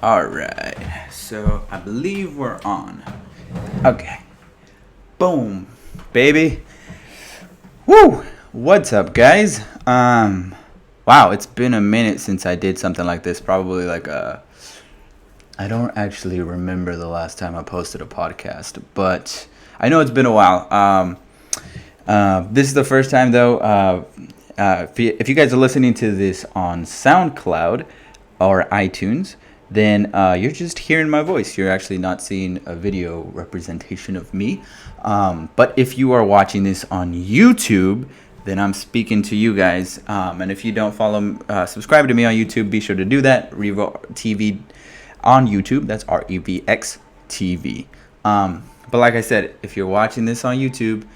All right, so I believe we're on. Okay, boom, baby. Woo! What's up, guys? Wow, it's been a minute since I did something like this. Probably I don't actually remember the last time I posted a podcast, but I know it's been a while. This is the first time though. If you guys are listening to this on SoundCloud or iTunes, then you're just hearing my voice. You're actually not seeing a video representation of me. But if you are watching this on YouTube, then I'm speaking to you guys. And if you don't subscribe to me on YouTube, be sure to do that. RevxTV on YouTube. That's RevxTV. But like I said, if you're watching this on YouTube,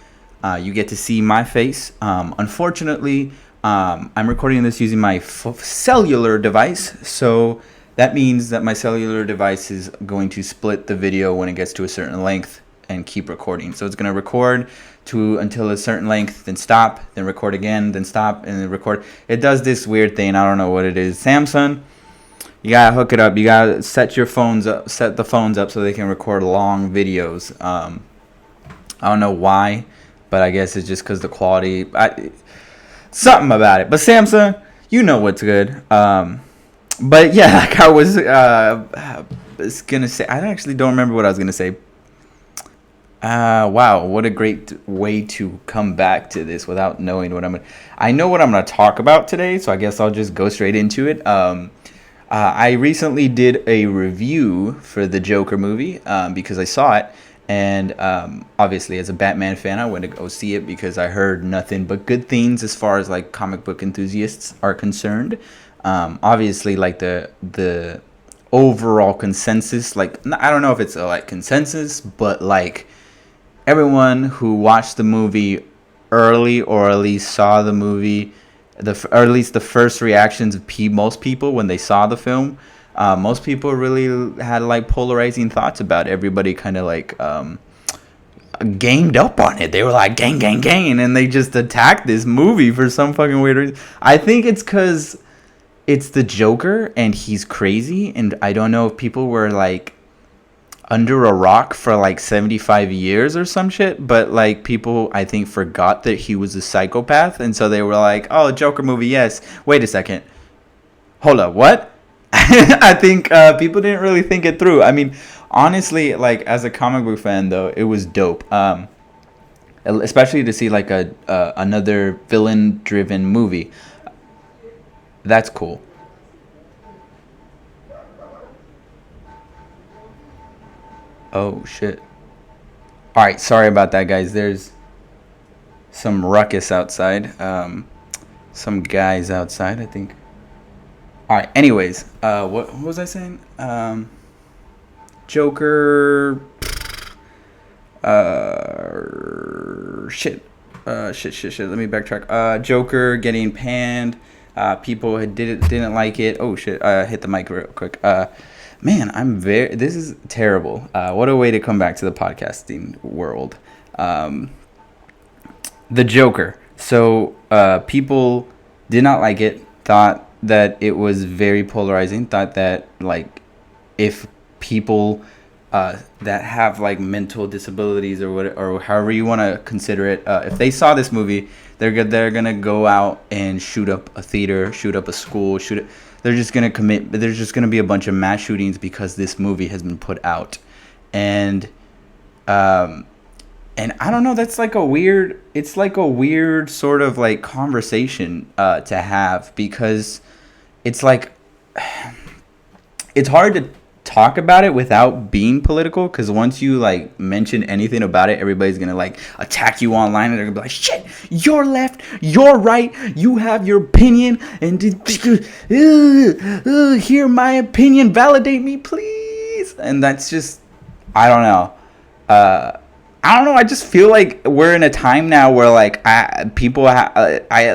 you get to see my face. Unfortunately, I'm recording this using my cellular device, so that means that my cellular device is going to split the video when it gets to a certain length and keep recording. So it's going to record until a certain length, then stop, then record again, then stop, and then record. It does this weird thing. I don't know what it is. Samsung, you gotta hook it up. You gotta set the phones up so they can record long videos. I don't know why, but I guess it's just because the quality. Something about it. But Samsung, you know what's good. But yeah, like I was gonna say, I actually don't remember what I was gonna say. Wow, what a great way to come back to this without knowing I know what I'm gonna talk about today, so I guess I'll just go straight into it. I recently did a review for the Joker movie because I saw it, and obviously as a Batman fan, I went to go see it because I heard nothing but good things as far as like comic book enthusiasts are concerned. Obviously, like the overall consensus, like I don't know if it's a like consensus, but like everyone who watched the movie early or at least saw the movie, or at least the first reactions of most people when they saw the film, most people really had like polarizing thoughts about it. Everybody kind of like ganged up on it. They were like gang, and they just attacked this movie for some fucking weird reason. I think it's because it's the Joker and he's crazy, and I don't know if people were like under a rock for like 75 years or some shit, but like people I think forgot that he was a psychopath, and so they were like, oh, Joker movie, yes. Wait a second. Hold up, what? I think people didn't really think it through. I mean, honestly, like as a comic book fan though, it was dope. Especially to see like another villain driven movie. That's cool. Oh shit. All right, sorry about that, guys. There's some ruckus outside. Some guys outside, I think. All right. Anyways, what was I saying? Joker. Shit. Shit. Let me backtrack. Joker getting panned. People didn't like it. Oh shit! Hit the mic real quick. Man, this is terrible. What a way to come back to the podcasting world. The Joker. So people did not like it. Thought that it was very polarizing. Thought that like if people that have like mental disabilities or however you want to consider it, if they saw this movie, they're gonna go out and shoot up a theater, shoot up a school, they're just gonna there's just gonna be a bunch of mass shootings because this movie has been put out. And I don't know, it's like a weird sort of like conversation to have, because it's like it's hard to talk about it without being political, because once you like mention anything about it, everybody's gonna like attack you online, and they're gonna be like, shit, you're left, you're right, you have your opinion, and hear my opinion, validate me please. And that's just, I don't know. I just feel like we're in a time now where like at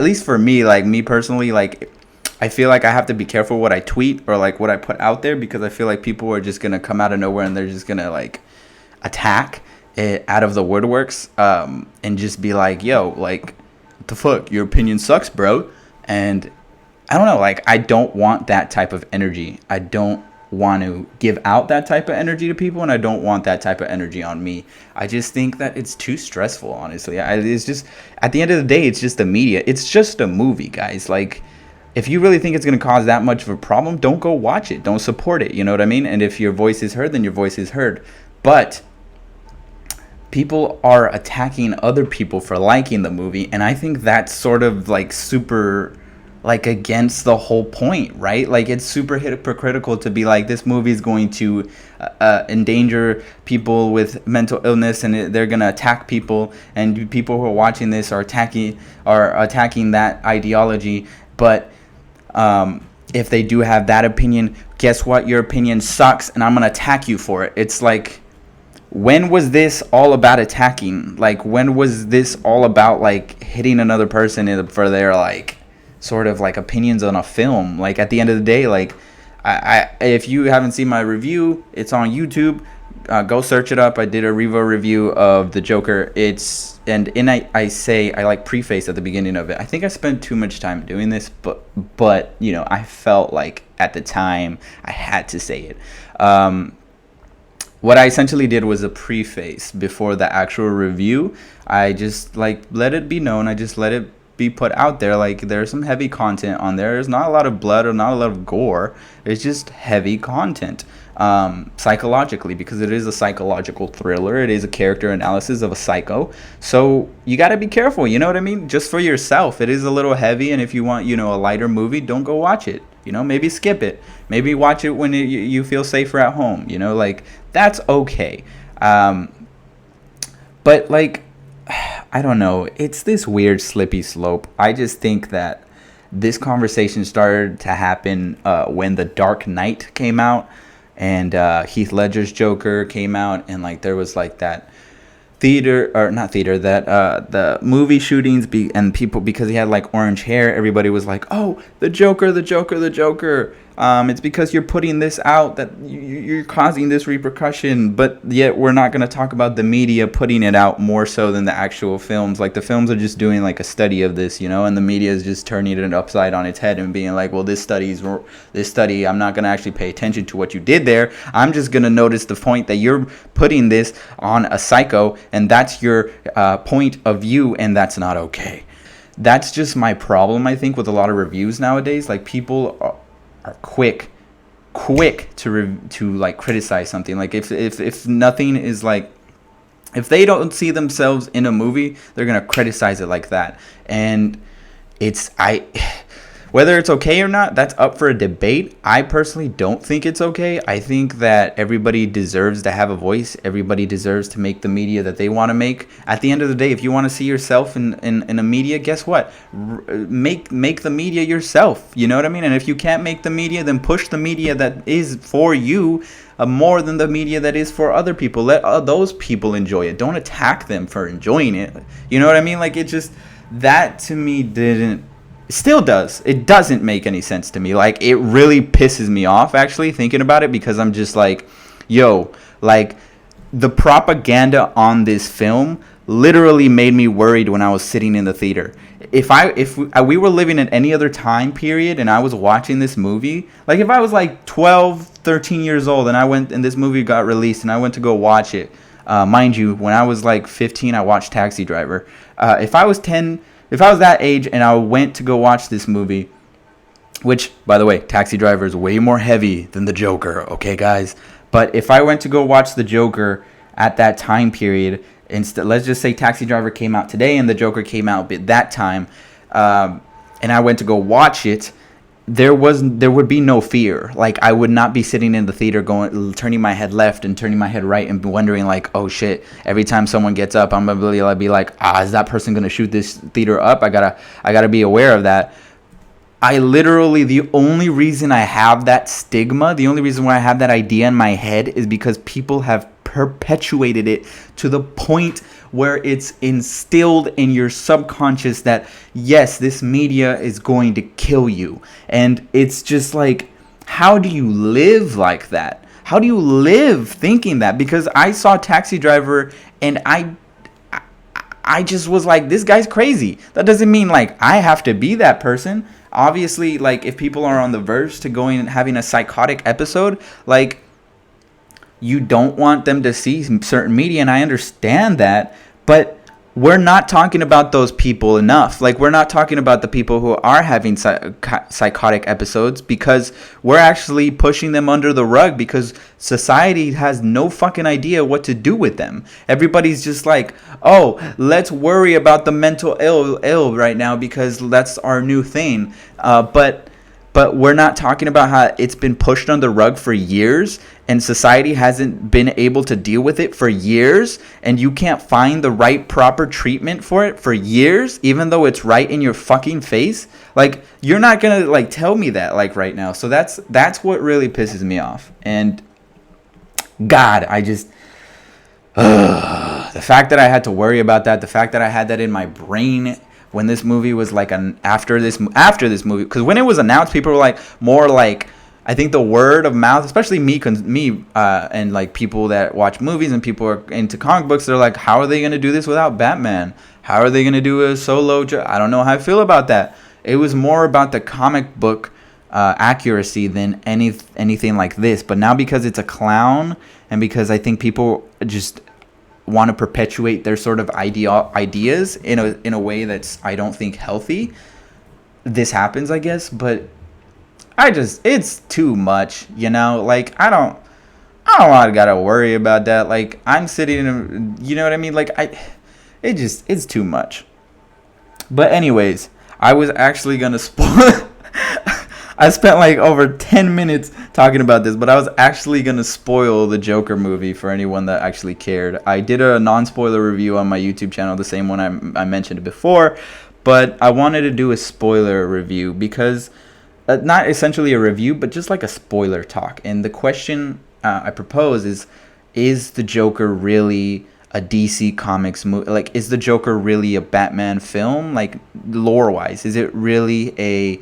least for me, like me personally, like I feel like I have to be careful what I tweet or like what I put out there, because I feel like people are just going to come out of nowhere and they're just going to like attack it out of the woodworks, and just be like, yo, like, what the fuck? Your opinion sucks, bro. And I don't know, like, I don't want that type of energy. I don't want to give out that type of energy to people, and I don't want that type of energy on me. I just think that it's too stressful, honestly. It's just, at the end of the day, it's just the media. It's just a movie, guys. Like, if you really think it's going to cause that much of a problem, don't go watch it. Don't support it. You know what I mean? And if your voice is heard, then your voice is heard. But people are attacking other people for liking the movie, and I think that's sort of like super, like, against the whole point, right? Like, it's super hypocritical to be like, this movie is going to endanger people with mental illness, and they're gonna attack people, and people who are watching this are attacking that ideology. But if they do have that opinion, guess what? Your opinion sucks, and I'm gonna attack you for it. It's like, when was this all about attacking? Like, when was this all about, like, hitting another person for their, like, sort of, like, opinions on a film? Like, at the end of the day, like, if you haven't seen my review, it's on YouTube. Go search it up. I did a Revo review of the Joker. I like preface at the beginning of it. I think I spent too much time doing this, but you know, I felt like at the time I had to say it. What I essentially did was a preface before the actual review. I just, like, let it be known. I just let it be put out there. Like, there's some heavy content on there. There's not a lot of blood or not a lot of gore. It's just heavy content, psychologically, because it is a psychological thriller. It is a character analysis of a psycho. So you got to be careful. You know what I mean? Just for yourself. It is a little heavy. And if you want, you know, a lighter movie, don't go watch it. You know, maybe skip it. Maybe watch it when you feel safer at home. You know, like, that's okay. But, like, I don't know. It's this weird slippy slope. I just think that this conversation started to happen when The Dark Knight came out, and Heath Ledger's Joker came out, and, like, there was, like, that the movie shootings and people, because he had, like, orange hair, everybody was like, oh, the Joker. It's because you're putting this out that you're causing this repercussion. But yet we're not going to talk about the media putting it out more so than the actual films. Like, the films are just doing, like, a study of this, you know, and the media is just turning it upside on its head and being like, well, this study, I'm not going to actually pay attention to what you did there. I'm just going to notice the point that you're putting this on a psycho, and that's your point of view, and that's not okay. That's just my problem, I think, with a lot of reviews nowadays. Like, people are quick to like criticize something. Like, if nothing is, like, if they don't see themselves in a movie, they're gonna criticize it like that. And whether it's okay or not, that's up for a debate. I personally don't think it's okay. I think that everybody deserves to have a voice. Everybody deserves to make the media that they want to make. At the end of the day, if you want to see yourself in a media, guess what? Make the media yourself. You know what I mean? And if you can't make the media, then push the media that is for you more than the media that is for other people. Let those people enjoy it. Don't attack them for enjoying it. You know what I mean? Like, it just, that to me still does. It doesn't make any sense to me. Like, it really pisses me off, actually, thinking about it, because I'm just like, yo, like, the propaganda on this film literally made me worried when I was sitting in the theater. If we were living in any other time period and I was watching this movie, like, if I was like 12, 13 years old and this movie got released and I went to go watch it, mind you, when I was like 15, I watched Taxi Driver. If I was that age and I went to go watch this movie, which, by the way, Taxi Driver is way more heavy than the Joker, okay, guys? But if I went to go watch the Joker at that time period, let's just say Taxi Driver came out today and the Joker came out at that time, and I went to go watch it, there would be no fear. Like, I would not be sitting in the theater turning my head left and turning my head right and wondering, like, oh shit, every time someone gets up, I'm gonna be like, is that person gonna shoot this theater up? I gotta be aware of that. The only reason I have that stigma, the only reason why I have that idea in my head is because people have perpetuated it to the point where it's instilled in your subconscious that, yes, this media is going to kill you. And it's just like, how do you live like that? How do you live thinking that? Because I saw Taxi Driver and I just was like, this guy's crazy. That doesn't mean, like, I have to be that person. obviously, like, if people are on the verge to going and having a psychotic episode, like, you don't want them to see certain media, and I understand that, but we're not talking about those people enough. Like, we're not talking about the people who are having psychotic episodes, because we're actually pushing them under the rug, because society has no fucking idea what to do with them. Everybody's just like, oh, let's worry about the mental ill right now because that's our new thing. But we're not talking about how it's been pushed on the rug for years, and society hasn't been able to deal with it for years, and you can't find the right proper treatment for it for years, even though it's right in your fucking face. Like, you're not gonna, like, tell me that, like, right now. So that's what really pisses me off. And God, I just the fact that I had to worry about that, the fact that I had that in my brain when this movie was like after this movie, because when it was announced, people were like, more like, I think the word of mouth, especially me and like people that watch movies and people are into comic books, they're like, how are they gonna do this without Batman? How are they gonna do a solo? I don't know how I feel about that. It was more about the comic book accuracy than anything like this. But now, because it's a clown, and because I think people just want to perpetuate their sort of ideas in a way that's, I don't think, healthy, this happens, I guess. But it's too much, you know. Like, I don't gotta worry about that. Like, I'm sitting in you know what I mean? Like, it's too much. But anyways, I was actually gonna spoil I spent like over 10 minutes talking about this, but I was actually going to spoil the Joker movie for anyone that actually cared. I did a non-spoiler review on my YouTube channel, the same one I mentioned before, but I wanted to do a spoiler review because, not essentially a review, but just like a spoiler talk. And the question I propose is the Joker really a DC Comics movie? Like, is the Joker really a Batman film? Like, lore-wise, is it really a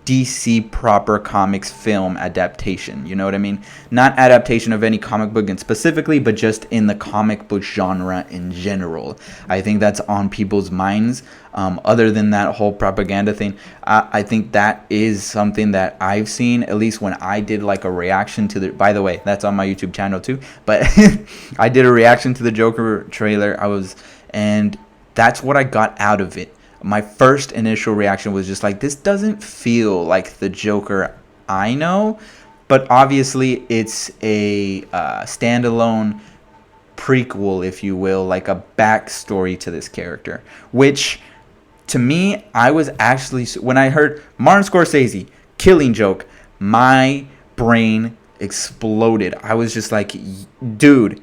DC proper comics film adaptation? You know what I mean? Not adaptation of any comic book in specifically, but just in the comic book genre in general. I think that's on people's minds. Other than that whole propaganda thing, I think that is something that I've seen, at least when I did like a reaction to the, by the way, that's on my YouTube channel too, but I did a reaction to the Joker trailer. And that's what I got out of it. My first initial reaction was just like, this doesn't feel like the Joker I know, but obviously it's a standalone prequel, if you will, like a backstory to this character, which to me, I was actually, when I heard Martin Scorsese, Killing Joke, my brain exploded. I was just like, dude,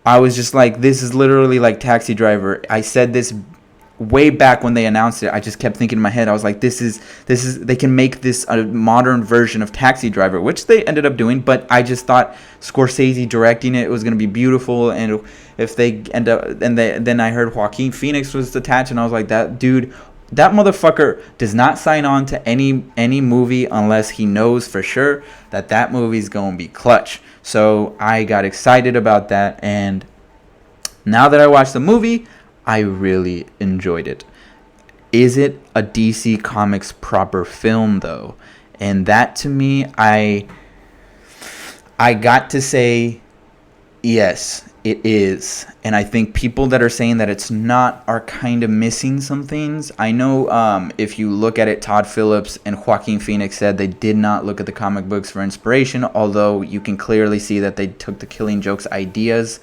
I was just like, this is literally like Taxi Driver. I said this way back when they announced it. I just kept thinking in my head, I was like, this is they can make this a modern version of Taxi Driver, which they ended up doing, but I just thought Scorsese directing it was going to be beautiful. And if they end up, and then I heard Joaquin Phoenix was attached, and I was like, that dude, that motherfucker does not sign on to any movie unless he knows for sure that movie's going to be clutch. So I got excited about that, and now that I watched the movie, I really enjoyed it. Is it a DC Comics proper film, though? And that, to me, I got to say, yes, it is. And I think people that are saying that it's not are kind of missing some things. I know if you look at it, Todd Phillips and Joaquin Phoenix said they did not look at the comic books for inspiration, although you can clearly see that they took the Killing Joke's ideas,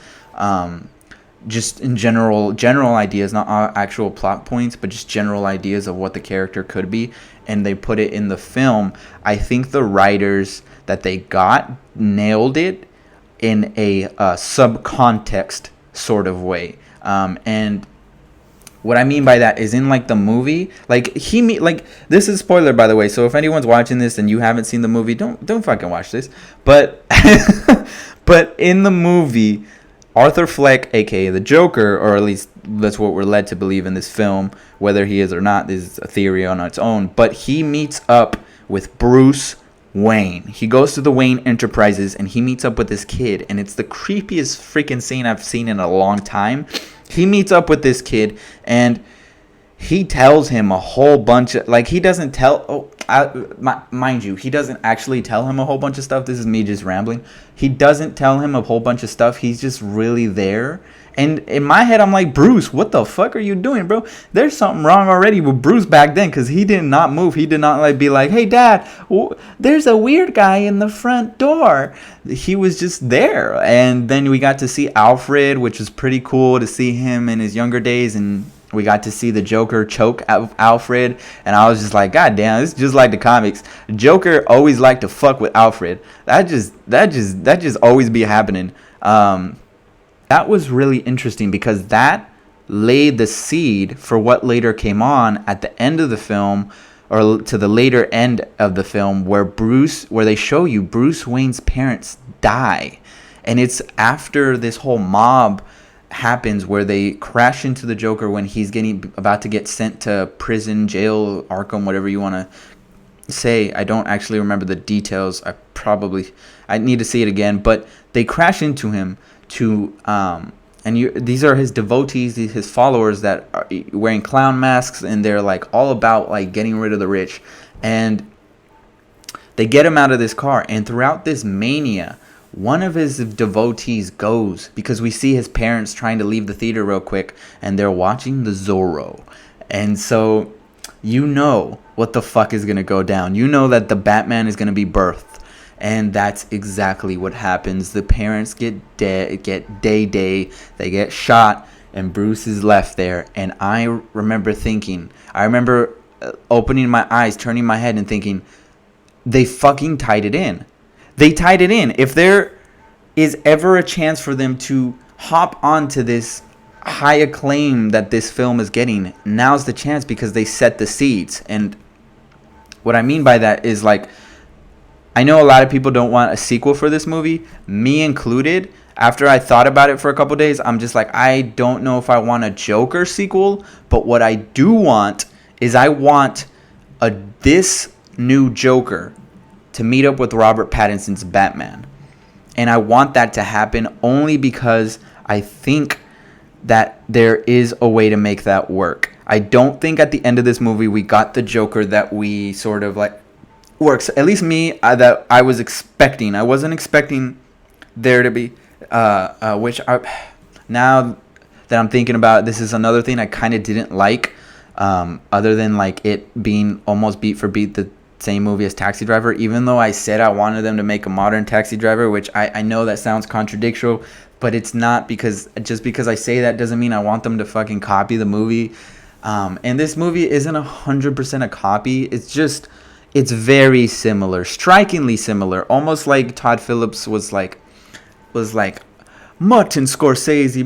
just in general ideas, not actual plot points, but just general ideas of what the character could be, and they put it in the film. I think the writers that they got nailed it in a subcontext sort of way, and what I mean by that is, in like the movie, like this is spoiler, by the way, so if anyone's watching this and you haven't seen the movie, don't fucking watch this, but but in the movie, Arthur Fleck, aka the Joker, or at least that's what we're led to believe in this film, whether he is or not, this is a theory on its own, but he meets up with Bruce Wayne. He goes to the Wayne Enterprises and he meets up with this kid, and it's the creepiest freaking scene I've seen in a long time. He meets up with this kid, and he tells him a whole bunch of, like, he doesn't tell, mind you, he doesn't actually tell him a whole bunch of stuff. This is me just rambling. He doesn't tell him a whole bunch of stuff. He's just really there. And in my head, I'm like, Bruce, what the fuck are you doing, bro? There's something wrong already with Bruce back then, because he did not move. He did not, like, be like, hey, Dad, there's a weird guy in the front door. He was just there. And then we got to see Alfred, which was pretty cool to see him in his younger days. And we got to see the Joker choke Alfred. And I was just like, God damn, this is just like the comics. Joker always liked to fuck with Alfred. That just always be happening. That was really interesting because that laid the seed for what later came on at the end of the film, or to the later end of the film, where they show you Bruce Wayne's parents die. And it's after this whole mob happens where they crash into the Joker when he's about to get sent to prison, jail, Arkham, whatever you want to say. I don't actually remember the details. I need to see it again, but they crash into him these are his devotees, his followers that are wearing clown masks, and they're like all about like getting rid of the rich. And they get him out of this car, and throughout this mania, one of his devotees goes, because we see his parents trying to leave the theater real quick, and they're watching the Zorro. And so you know what the fuck is going to go down. You know that the Batman is going to be birthed. And that's exactly what happens. The parents get day, they get shot, and Bruce is left there. And I remember opening my eyes, turning my head, and thinking, they fucking tied it in. They tied it in. If there is ever a chance for them to hop onto this high acclaim that this film is getting, now's the chance, because they set the seeds. And what I mean by that is, like, I know a lot of people don't want a sequel for this movie, me included. After I thought about it for a couple days, I'm just like, I don't know if I want a Joker sequel, but what I do want is I want this new Joker to meet up with Robert Pattinson's Batman. And I want that to happen only because I think that there is a way to make that work. I don't think at the end of this movie we got the Joker that we sort of like works. At least me, that I was expecting. I wasn't expecting there to be, now that I'm thinking about it, this is another thing I kind of didn't like, other than like it being almost beat for beat the same movie as Taxi Driver, even though I said I wanted them to make a modern Taxi Driver, which I know that sounds contradictory, but it's not, because just because I say that doesn't mean I want them to fucking copy the movie. And this movie isn't 100% a copy. It's very similar, strikingly similar, almost like Todd Phillips was like Martin Scorsese,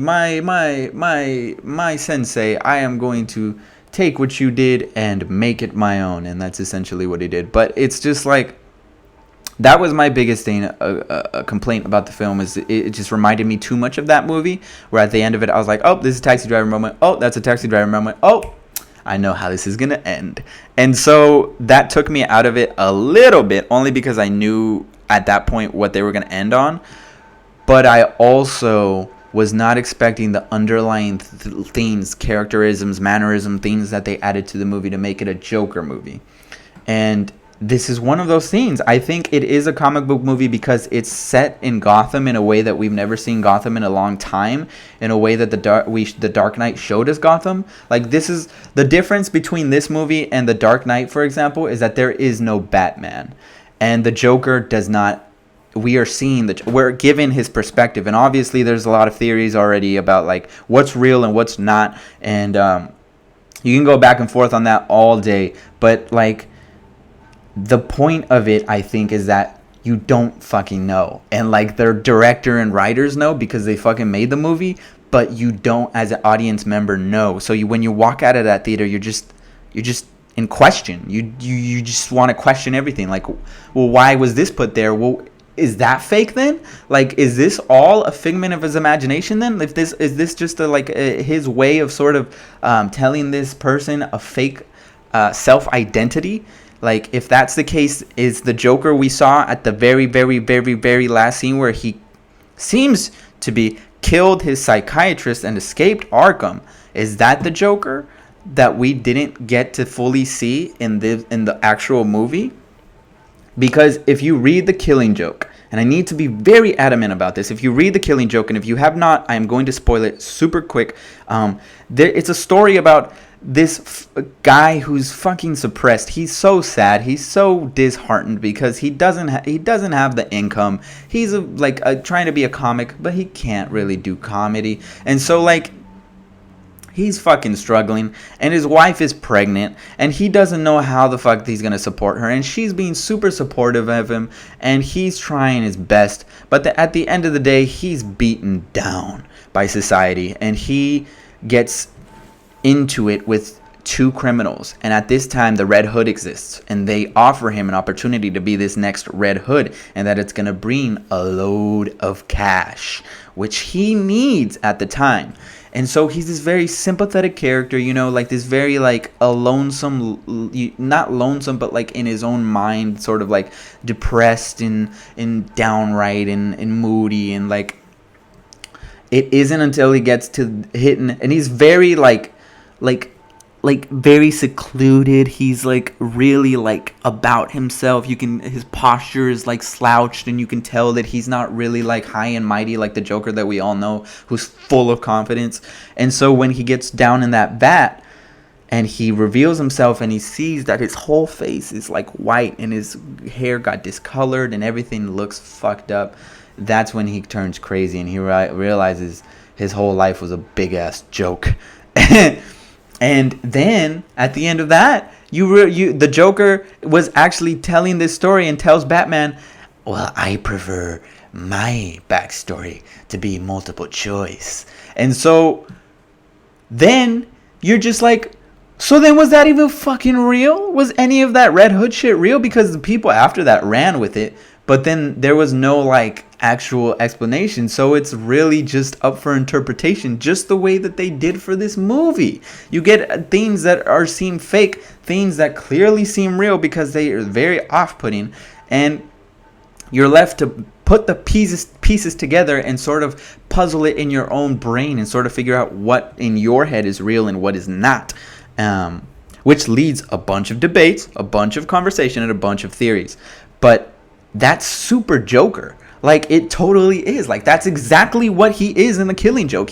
my sensei. I am going to take what you did and make it my own, and that's essentially what he did. But it's just like, that was my biggest thing, a complaint about the film, is it just reminded me too much of that movie, where at the end of it I was like, oh, this is a Taxi Driver moment, oh, that's a Taxi Driver moment, oh, I know how this is going to end. And so that took me out of it a little bit, only because I knew at that point what they were going to end on. But I also was not expecting the underlying themes, characterisms, mannerism, things that they added to the movie to make it a Joker movie. And this is one of those scenes. I think it is a comic book movie because it's set in Gotham in a way that we've never seen Gotham in a long time, in a way that the Dark Knight showed us Gotham. Like, this is the difference between this movie and the Dark Knight, for example, is that there is no Batman, and the Joker does not. We are seeing that we're given his perspective, and obviously there's a lot of theories already about like what's real and what's not, and you can go back and forth on that all day, but like, the point of it, I think, is that you don't fucking know. And like, their director and writers know because they fucking made the movie, but you don't, as an audience member, know. So when you walk out of that theater, you're just in question. You just want to question everything. Like, well, why was this put there? Well, is that fake then? Like, is this all a figment of his imagination then? Is this just his way of sort of telling this person a fake self-identity? Like, if that's the case, is the Joker we saw at the very, very, very, very last scene, where he seems to be killed his psychiatrist and escaped Arkham, is that the Joker? that we didn't get to fully see in the actual movie. Because if you read The Killing Joke, and I need to be very adamant about this, if you read The Killing Joke, and if you have not, I am going to spoil it super quick. It's a story about this guy who's fucking suppressed. He's so sad. He's so disheartened because he doesn't have the income. He's trying to be a comic, but he can't really do comedy, and so like, he's fucking struggling, and his wife is pregnant, and he doesn't know how the fuck he's gonna support her, and she's being super supportive of him, and he's trying his best, but at the end of the day, he's beaten down by society, and he gets into it with two criminals, and at this time the Red Hood exists, and they offer him an opportunity to be this next Red Hood, and that it's gonna bring a load of cash, which he needs at the time. And so he's this very sympathetic character, you know, like this very like a lonesome, not lonesome, but like in his own mind, sort of like depressed and downright and moody, and like it isn't until he gets to hitting, and he's very like very secluded. He's like really like about himself. His posture is like slouched, and you can tell that he's not really like high and mighty like the Joker that we all know, who's full of confidence. And so when he gets down in that vat and he reveals himself, and he sees that his whole face is like white, and his hair got discolored, and everything looks fucked up, that's when he turns crazy, and he realizes his whole life was a big ass joke. And then at the end of that, the Joker was actually telling this story, and tells Batman, well, I prefer my backstory to be multiple choice. And so then you're just like, so then was that even fucking real? Was any of that Red Hood shit real? Because the people after that ran with it, but then there was no like actual explanation. So it's really just up for interpretation, just the way that they did for this movie. You get things that seem fake, things that clearly seem real because they are very off-putting, and you're left to put the pieces together and sort of puzzle it in your own brain and sort of figure out what in your head is real and what is not. Which leads a bunch of debates, a bunch of conversation, and a bunch of theories. But that's super Joker. Like, it totally is. Like, that's exactly what he is in The Killing Joke.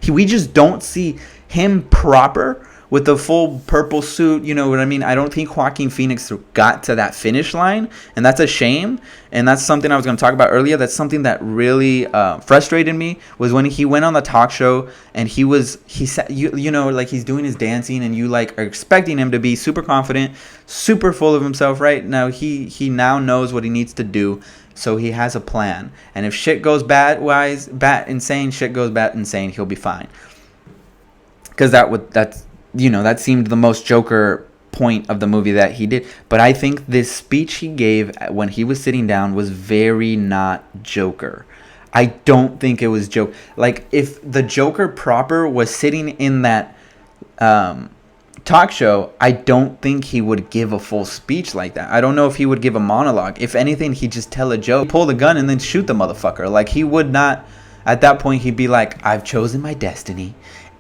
We just don't see him proper with the full purple suit, you know what I mean? I don't think Joaquin Phoenix got to that finish line, and that's a shame. And that's something I was going to talk about earlier. That's something that really frustrated me, was when he went on the talk show, and he said, you know, like, he's doing his dancing, and you like are expecting him to be super confident, super full of himself, right? Now he now knows what he needs to do. So he has a plan, and if shit goes bat insane, he'll be fine. Because that seemed the most Joker point of the movie that he did. But I think this speech he gave when he was sitting down was very not Joker. I don't think it was Joker. Like, if the Joker proper was sitting in that talk show, I don't think he would give a full speech like that. I don't know if he would give a monologue. If anything, he'd just tell a joke, pull the gun, and then shoot the motherfucker. Like, he would not. At that point, he'd be like, I've chosen my destiny,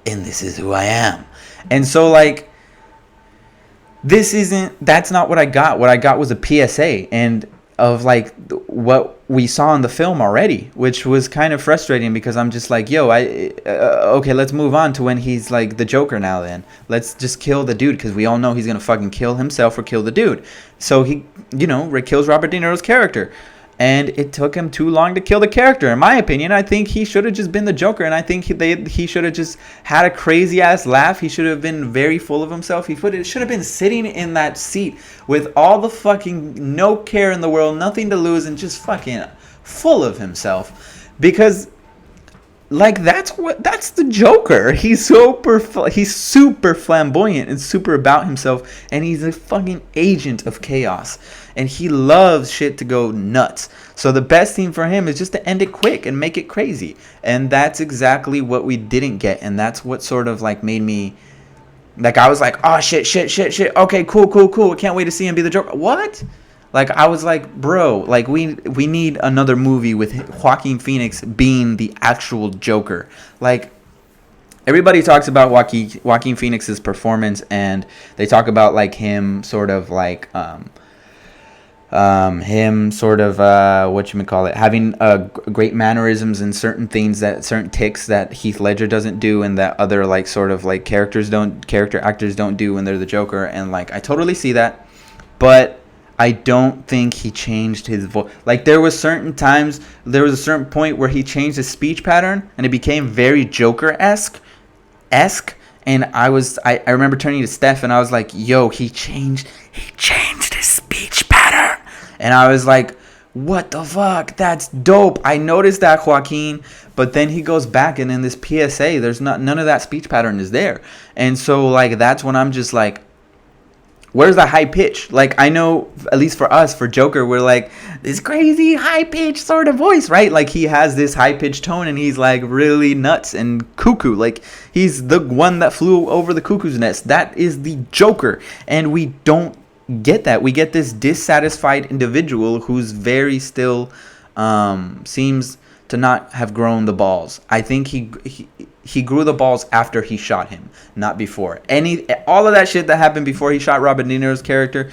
and this is who I am. And so, like, that's not what I got. What I got was a PSA and of like what we saw in the film already, which was kind of frustrating, because I'm just like, yo, okay, let's move on to when he's like the Joker now. Then let's just kill the dude, because we all know he's gonna fucking kill himself or kill the dude. So he, kills Robert De Niro's character. And it took him too long to kill the character. In my opinion, I think he should have just been the Joker. And I think he should have just had a crazy-ass laugh. He should have been very full of himself. He should have been sitting in that seat with all the fucking no care in the world, nothing to lose, and just fucking full of himself. Because, like, that's the Joker. He's super flamboyant and super about himself. And he's a fucking agent of chaos. And he loves shit to go nuts. So the best thing for him is just to end it quick and make it crazy. And that's exactly what we didn't get. And that's what sort of like made me, like, I was like, oh shit. Okay, cool. I can't wait to see him be the Joker. What? Like, I was like, bro, like, we need another movie with Joaquin Phoenix being the actual Joker. Like, everybody talks about Joaquin Phoenix's performance, and they talk about like him sort of like whatchamacallit, having great mannerisms and certain things, that certain ticks that Heath Ledger doesn't do, and that other like sort of like character actors don't do when they're the Joker. And like I totally see that, but I don't think he changed his voice. Like there was a certain point where he changed his speech pattern and it became very Joker-esque. And I remember turning to Steph and I was like, yo, he changed his speech pattern. And I was like, what the fuck? That's dope. I noticed that, Joaquin. But then he goes back and in this PSA, there's none of that speech pattern is there. And so like that's when I'm just like, where's the high pitch? Like, I know, at least for us, for Joker, we're like, this crazy high-pitched sort of voice, right? Like, he has this high-pitched tone, and he's, like, really nuts and cuckoo. Like, he's the one that flew over the cuckoo's nest. That is the Joker. And we don't get that. We get this dissatisfied individual who's very still seems to not have grown the balls. I think he grew the balls after he shot him, not before. All of that shit that happened before he shot Robert De Niro's character,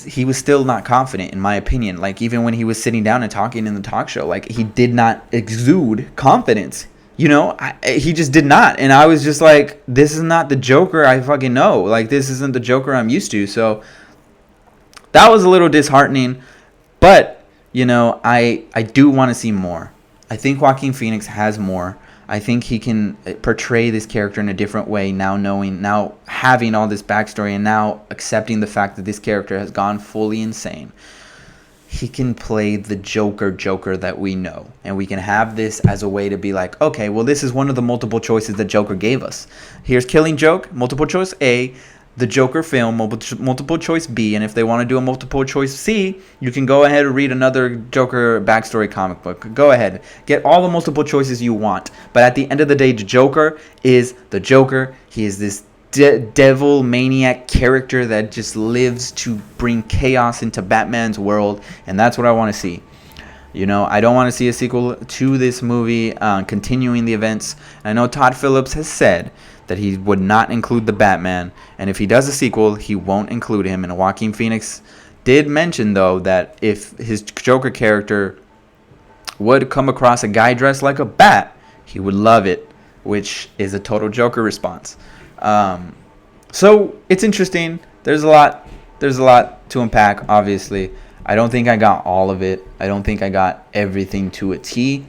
he was still not confident, in my opinion. Like, even when he was sitting down and talking in the talk show, like, he did not exude confidence. You know, he just did not. And I was just like, this is not the Joker I fucking know. Like, this isn't the Joker I'm used to. So that was a little disheartening. But, you know, I do want to see more. I think Joaquin Phoenix has more. I think he can portray this character in a different way now having all this backstory and now accepting the fact that this character has gone fully insane. He can play the Joker that we know. And we can have this as a way to be like, okay, well, this is one of the multiple choices that Joker gave us. Here's Killing Joke, multiple choice A. The Joker film, multiple choice B, and if they want to do a multiple choice C, you can go ahead and read another Joker backstory comic book. Go ahead. Get all the multiple choices you want. But at the end of the day, the Joker is the Joker. He is this devil maniac character that just lives to bring chaos into Batman's world, and that's what I want to see. You know, I don't want to see a sequel to this movie continuing the events. I know Todd Phillips has said that he would not include the Batman, and if he does a sequel, he won't include him. And Joaquin Phoenix did mention, though, that if his Joker character would come across a guy dressed like a bat, he would love it, which is a total Joker response. So it's interesting. There's a lot to unpack, obviously. I don't think I got all of it. I don't think I got everything to a T.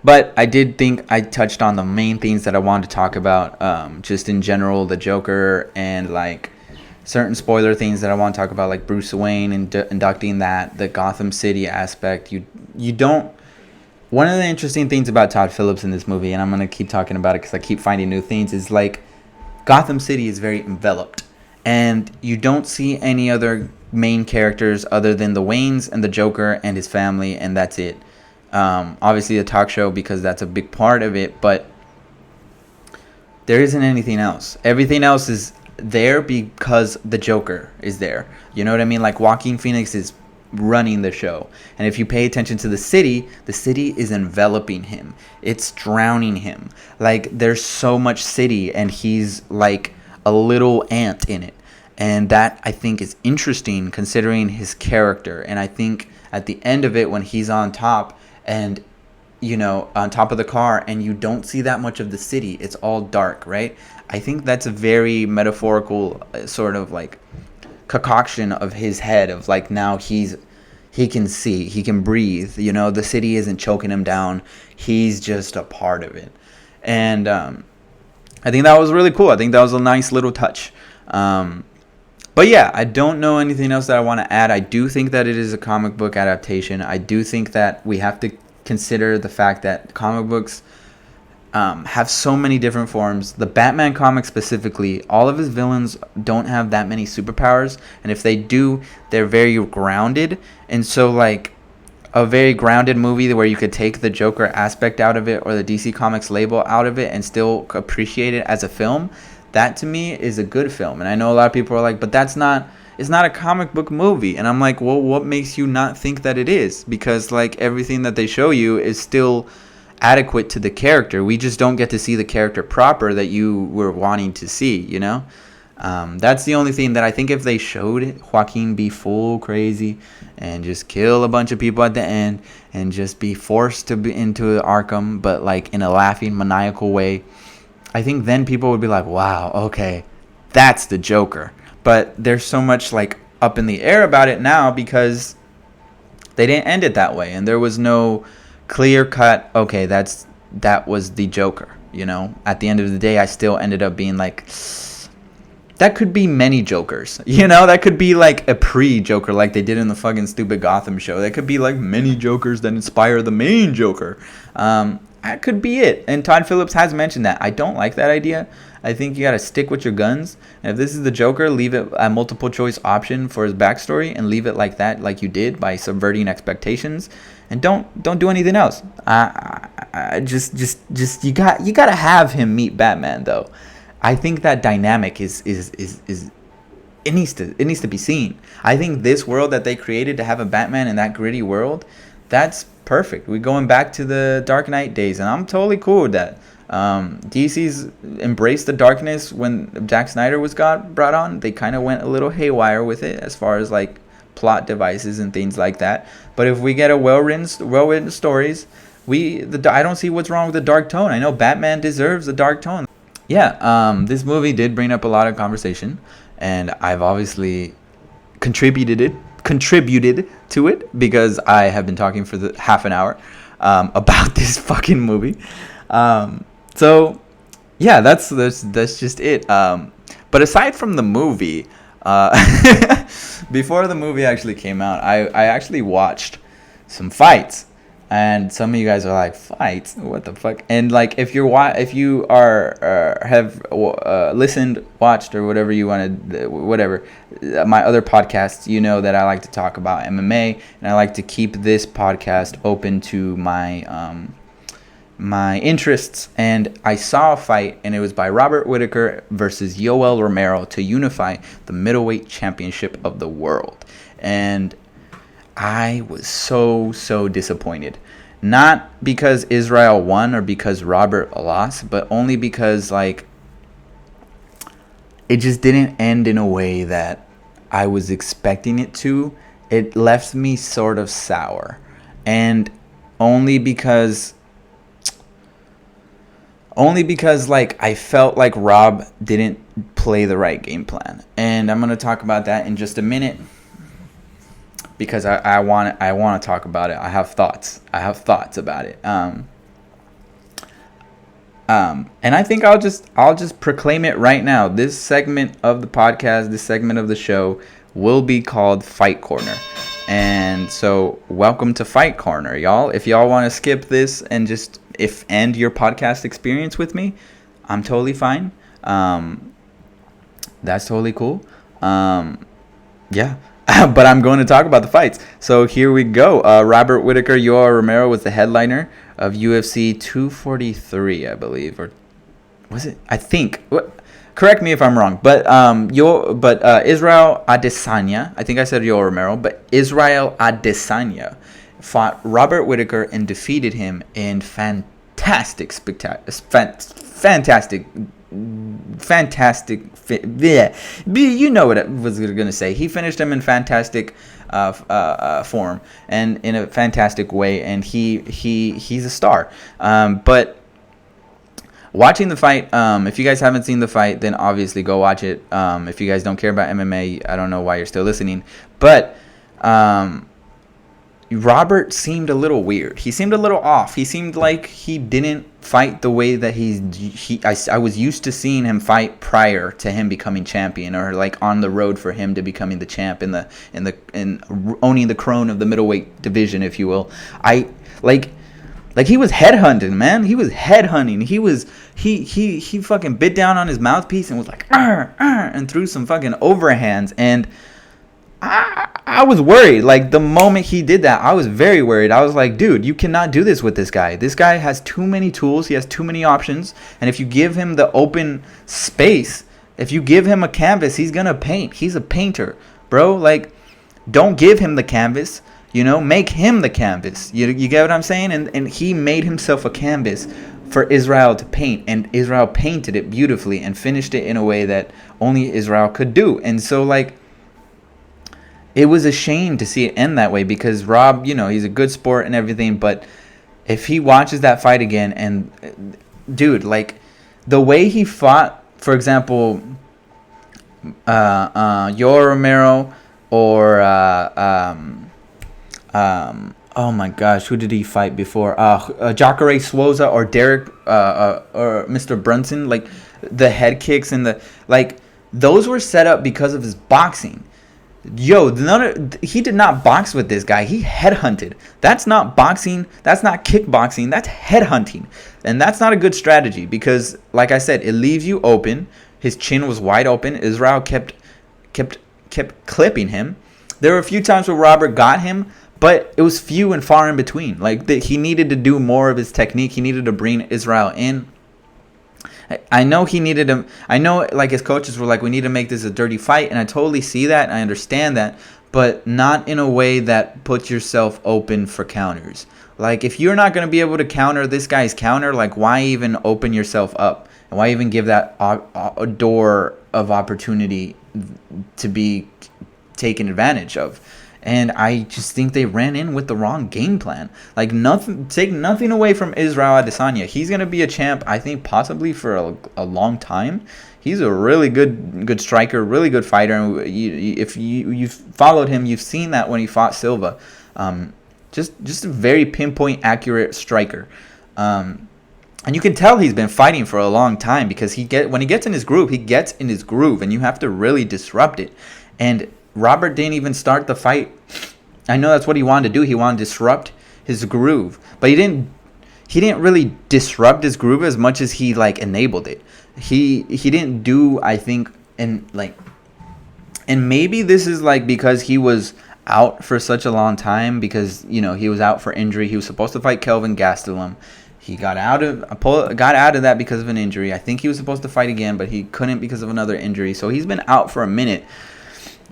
But I did think I touched on the main things that I wanted to talk about, just in general, the Joker, and like certain spoiler things that I want to talk about, like Bruce Wayne and inducting that, the Gotham City aspect. You don't. One of the interesting things about Todd Phillips in this movie, and I'm gonna keep talking about it because I keep finding new things, is like Gotham City is very enveloped, and you don't see any other main characters other than the Waynes and the Joker and his family, and that's it. Obviously a talk show because that's a big part of it, but there isn't anything else. Everything else is there because the Joker is there. You know what I mean? Like Joaquin Phoenix is running the show, and if you pay attention to the city is enveloping him. It's drowning him. Like there's so much city, and he's like a little ant in it, and that I think is interesting considering his character. And I think at the end of it, when he's on top, and you know, on top of the car, and you don't see that much of the city, it's all dark, right? I think that's a very metaphorical sort of like concoction of his head, of like now he can see, he can breathe, you know, the city isn't choking him down, he's just a part of it. And I think that was really cool. I think that was a nice little touch. But yeah, I don't know anything else that I want to add. I do think that it is a comic book adaptation. I do think that we have to consider the fact that comic books have so many different forms. The Batman comic specifically, all of his villains don't have that many superpowers. And if they do, they're very grounded. And so like a very grounded movie where you could take the Joker aspect out of it or the DC Comics label out of it and still appreciate it as a film, that to me is a good film. And I know a lot of people are like, but it's not a comic book movie. And I'm like, well, what makes you not think that it is? Because like everything that they show you is still adequate to the character. We just don't get to see the character proper that you were wanting to see, you know? That's the only thing that I think if they showed Joaquin be full crazy and just kill a bunch of people at the end and just be forced to be into Arkham, but like in a laughing, maniacal way, I think then people would be like, wow, okay, that's the Joker. But there's so much like up in the air about it now because they didn't end it that way, and there was no clear cut, okay, that was the Joker, you know? At the end of the day, I still ended up being like, that could be many Jokers, you know? That could be like a pre-Joker like they did in the fucking stupid Gotham show. That could be like many Jokers that inspire the main Joker. That could be it. And Todd Phillips has mentioned that. I don't like that idea. I think you got to stick with your guns. And if this is the Joker, leave it a multiple choice option for his backstory and leave it like that, like you did, by subverting expectations. And don't do anything else. Just you got to have him meet Batman though. I think that dynamic is it needs to be seen. I think this world that they created to have a Batman in that gritty world, that's perfect. We're going back to the Dark Knight days, and I'm totally cool with that. DC's embraced the darkness when Zack Snyder was brought on. They kind of went a little haywire with it as far as like plot devices and things like that. But if we get a well-written stories, I don't see what's wrong with the dark tone. I know Batman deserves the dark tone. Yeah, this movie did bring up a lot of conversation, and I've obviously contributed to it because I have been talking for the half an hour about this fucking movie. So yeah, that's just it. But aside from the movie, before the movie actually came out, I actually watched some fights. And some of you guys are like, fights? What the fuck? And like, if you have listened, watched, or whatever you wanted, whatever, my other podcasts, you know that I like to talk about MMA, and I like to keep this podcast open to my my interests. And I saw a fight, and it was by Robert Whittaker versus Yoel Romero to unify the middleweight championship of the world. And I was so disappointed. Not because Israel won or because Robert lost, but only because like it just didn't end in a way that I was expecting it to. It left me sort of sour. And only because like I felt like Rob didn't play the right game plan. And I'm going to talk about that in just a minute. Because I want to talk about it. I have thoughts about it. And I think I'll just proclaim it right now. This segment of the podcast, this segment of the show, will be called Fight Corner. And so, welcome to Fight Corner, y'all. If y'all want to skip this and just end your podcast experience with me, I'm totally fine. That's totally cool. Yeah. But I'm going to talk about the fights. So here we go. Robert Whittaker, Yoel Romero was the headliner of UFC 243, I believe, or was it? I think. Correct me if I'm wrong. But Israel Adesanya, I think I said Yoel Romero, but Israel Adesanya fought Robert Whittaker and defeated him in fantastic. Yeah, you know what I was gonna say. He finished him in fantastic form and in a fantastic way, and he's a star. But watching the fight, if you guys haven't seen the fight, then obviously go watch it. If you guys don't care about MMA, I don't know why you're still listening. But Robert seemed a little weird. He seemed a little off. He seemed like he didn't fight the way that I was used to seeing him fight prior to him becoming champion, or like on the road for him to becoming the champ in owning the crown of the middleweight division, if you will. He was headhunting, man. He was headhunting. He fucking bit down on his mouthpiece and was like, and threw some fucking overhands. And I was worried. Like, the moment he did that, I was very worried. I was like, dude, you cannot do this with this guy. This guy has too many tools. He has too many options. And if you give him the open space, if you give him a canvas, he's going to paint. He's a painter, bro. Like, don't give him the canvas. You know, make him the canvas. You get what I'm saying? And he made himself a canvas for Israel to paint, and Israel painted it beautifully and finished it in a way that only Israel could do. And so, like, it was a shame to see it end that way, because Rob, you know, he's a good sport and everything, but if he watches that fight again, and dude, like, the way he fought, for example, Yoel Romero, or oh my gosh, who did he fight before? Jacare Souza, or Derek, or Mr. Brunson. Like, the head kicks and the, like, those were set up because of his boxing. Yo, he did not box with this guy. He headhunted. That's not boxing. That's not kickboxing. That's headhunting. And that's not a good strategy, because, like I said, it leaves you open. His chin was wide open. Israel kept clipping him. There were a few times where Robert got him, but it was few and far in between. Like, he needed to do more of his technique. He needed to bring Israel in. I know he needed him. I know, like, his coaches were like, we need to make this a dirty fight, and I totally see that, and I understand that, but not in a way that puts yourself open for counters. Like, if you're not going to be able to counter this guy's counter, like, why even open yourself up? And why even give that a door of opportunity to be taken advantage of? And I just think they ran in with the wrong game plan. Like, take nothing away from Israel Adesanya. He's going to be a champ, I think, possibly for a long time. He's a really good striker, really good fighter. And if you've followed him, you've seen that when he fought Silva. Just a very pinpoint, accurate striker. And you can tell he's been fighting for a long time, because when he gets in his groove, he gets in his groove, and you have to really disrupt it. And Robert didn't even start the fight. I know that's what he wanted to do. He wanted to disrupt his groove, but he didn't really disrupt his groove as much as he, like, enabled it. He didn't do, I think, and maybe this is, like, because he was out for such a long time, because, you know, he was out for injury. He was supposed to fight Kelvin Gastelum. He got out of that because of an injury. I think he was supposed to fight again, but he couldn't because of another injury. So he's been out for a minute.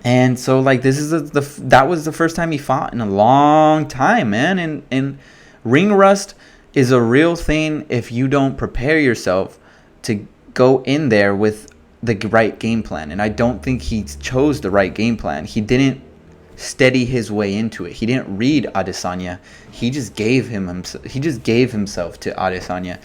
And so, like, this is that was the first time he fought in a long time, man. And ring rust is a real thing if you don't prepare yourself to go in there with the right game plan. And I don't think he chose the right game plan. He didn't steady his way into it. He didn't read Adesanya. He just gave himself to Adesanya.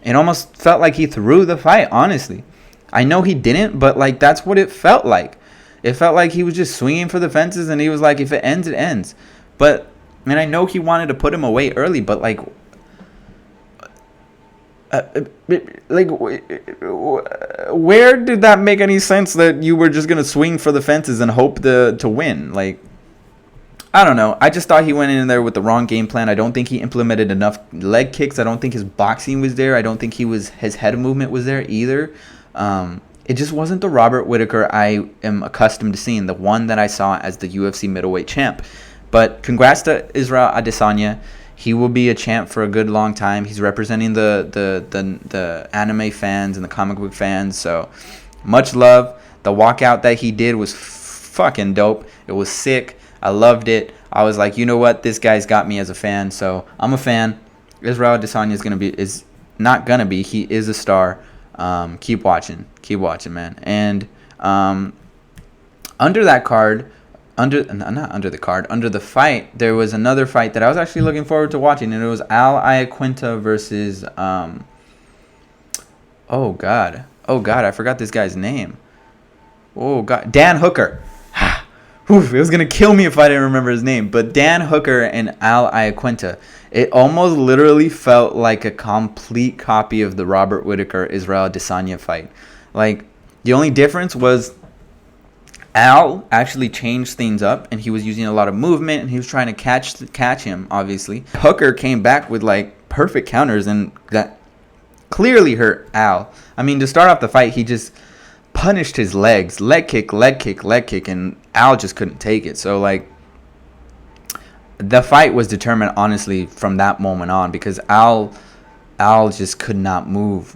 It almost felt like he threw the fight, honestly. I know he didn't, but, like, that's what it felt like. It felt like he was just swinging for the fences, and he was like, if it ends, it ends. But, and I know he wanted to put him away early, but, like, where did that make any sense, that you were just going to swing for the fences and hope to win? Like, I don't know. I just thought he went in there with the wrong game plan. I don't think he implemented enough leg kicks. I don't think his boxing was there. I don't think his head movement was there either. It just wasn't the Robert Whittaker I am accustomed to seeing, the one that I saw as the UFC middleweight champ. But congrats to Israel Adesanya. He will be a champ for a good long time. He's representing the anime fans and the comic book fans. So much love. The walkout that he did was fucking dope. It was sick. I loved it. I was like, you know what? This guy's got me as a fan. So I'm a fan. Israel Adesanya is not gonna be. He is a star. Keep watching, man. And under that card, under the fight, there was another fight that I was actually looking forward to watching, and it was Al Iaquinta versus oh god, I forgot this guy's name. Oh god, Dan Hooker. Oof, it was gonna kill me if I didn't remember his name. But Dan Hooker and Al Iaquinta, it almost literally felt like a complete copy of the Robert Whittaker Israel Adesanya fight. Like, the only difference was Al actually changed things up, and he was using a lot of movement, and he was trying to catch him, obviously. Hooker came back with, like, perfect counters, and that clearly hurt Al. I mean, to start off the fight, he just punished his legs. Leg kick, and Al just couldn't take it. So, like, the fight was determined, honestly, from that moment on, because Al just could not move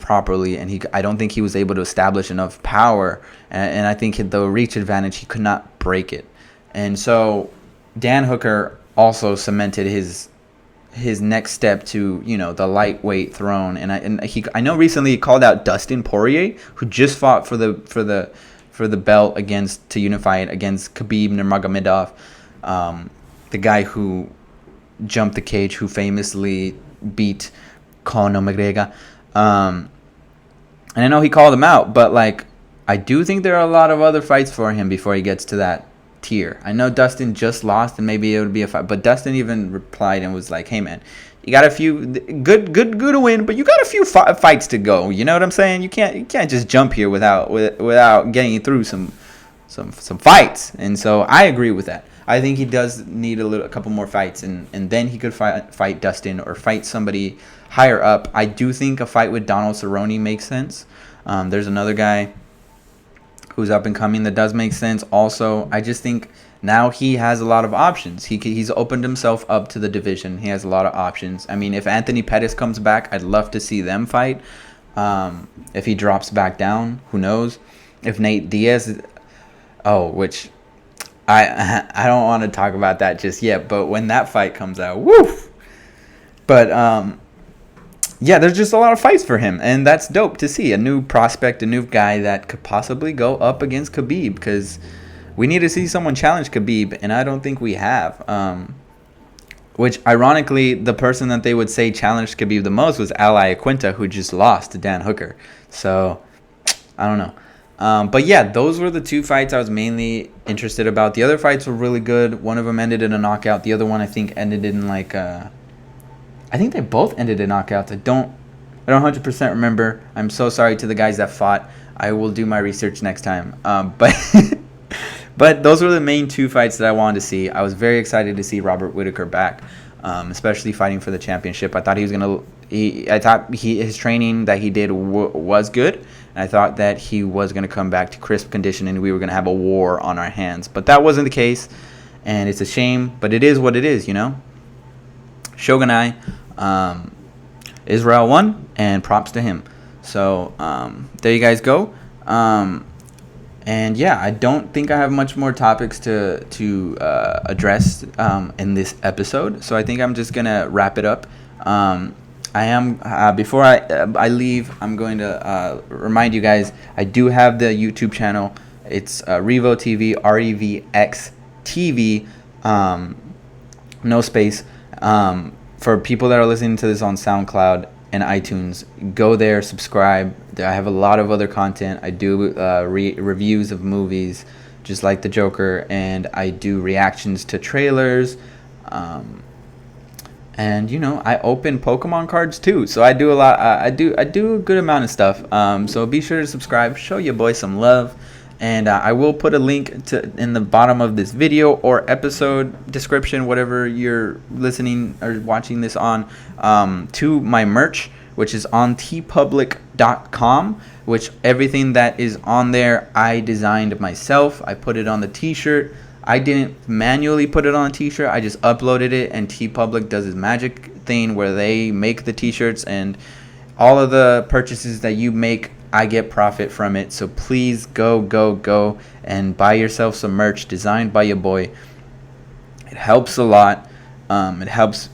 properly, and I don't think he was able to establish enough power, and I think the reach advantage, he could not break it. And so Dan Hooker also cemented his next step to, you know, the lightweight throne. I know recently he called out Dustin Poirier, who just fought for the belt to unify it against Khabib Nurmagomedov, the guy who jumped the cage, who famously beat Conor McGregor. And I know he called him out, but like, I do think there are a lot of other fights for him before he gets to that tier. I know Dustin just lost, and maybe it would be a fight, but Dustin even replied and was like, "Hey man, you got a few good to win, but you got a few fights to go. You know what I'm saying? You can't just jump here without getting through some fights." And so I agree with that. I think he does need a couple more fights, and then he could fight Dustin or fight somebody higher up. I do think a fight with Donald Cerrone makes sense. There's another guy who's up and coming that does make sense. Also, I just think now he has a lot of options. He's opened himself up to the division. He has a lot of options. I mean, if Anthony Pettis comes back, I'd love to see them fight. If he drops back down, who knows? If Nate Diaz, which I don't want to talk about that just yet, but when that fight comes out, woof. But yeah, there's just a lot of fights for him, and that's dope to see. A new prospect, a new guy that could possibly go up against Khabib, because we need to see someone challenge Khabib, and I don't think we have. Which, ironically, the person that they would say challenged Khabib the most was Ali Aquinta, who just lost to Dan Hooker. So, I don't know. But yeah, those were the two fights I was mainly interested about. The other fights were really good. One of them ended in a knockout. The other one, I think, ended in like I think they both ended in knockouts. I don't 100% remember. I'm so sorry to the guys that fought. I will do my research next time. But but those were the main two fights that I wanted to see. I was very excited to see Robert Whittaker back, especially fighting for the championship. I thought he was gonna. His training that he did was good, and I thought that he was gonna come back to crisp condition, and we were gonna have a war on our hands. But that wasn't the case, and it's a shame. But it is what it is, you know. Shogunai. Israel won, and props to him. So there you guys go. And yeah, I don't think I have much more topics to address in this episode. So I think I'm just gonna wrap it up. I am before I leave, I'm going to remind you guys, I do have the YouTube channel. It's Revo TV, RevxTV, no space. For people that are listening to this on SoundCloud and iTunes, go there, subscribe. I have a lot of other content. I do reviews of movies, just like the Joker, and I do reactions to trailers. And you know, I open Pokemon cards too, so I do a lot. I do a good amount of stuff. So be sure to subscribe. Show your boy some love. And I will put a link in the bottom of this video or episode description, whatever you're listening or watching this on, to my merch, which is on tpublic.com, which everything that is on there, I designed myself. I put it on the t-shirt. I didn't manually put it on a t-shirt. I just uploaded it, and TeePublic does this magic thing where they make the t-shirts, and all of the purchases that you make, I get profit from it. So please go and buy yourself some merch designed by your boy. It helps a lot. It helps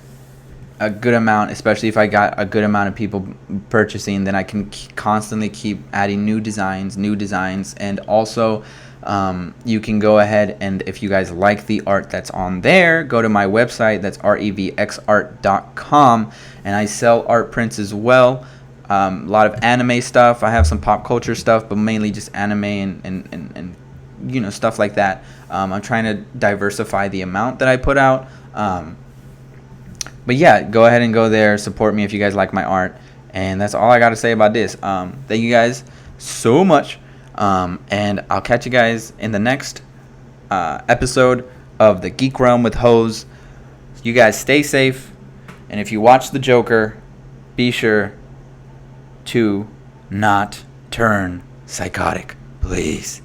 a good amount, especially if I got a good amount of people purchasing. Then I can constantly keep adding new designs. And also you can go ahead, and if you guys like the art that's on there, go to my website. That's revxart.com, and I sell art prints as well. A lot of anime stuff. I have some pop culture stuff, but mainly just anime and you know, stuff like that. I'm trying to diversify the amount that I put out. But yeah, go ahead and go there. Support me if you guys like my art. And that's all I got to say about this. Thank you guys so much. And I'll catch you guys in the next episode of the Geek Realm with Hose. You guys stay safe. And if you watch the Joker, be sure to not turn psychotic. Please.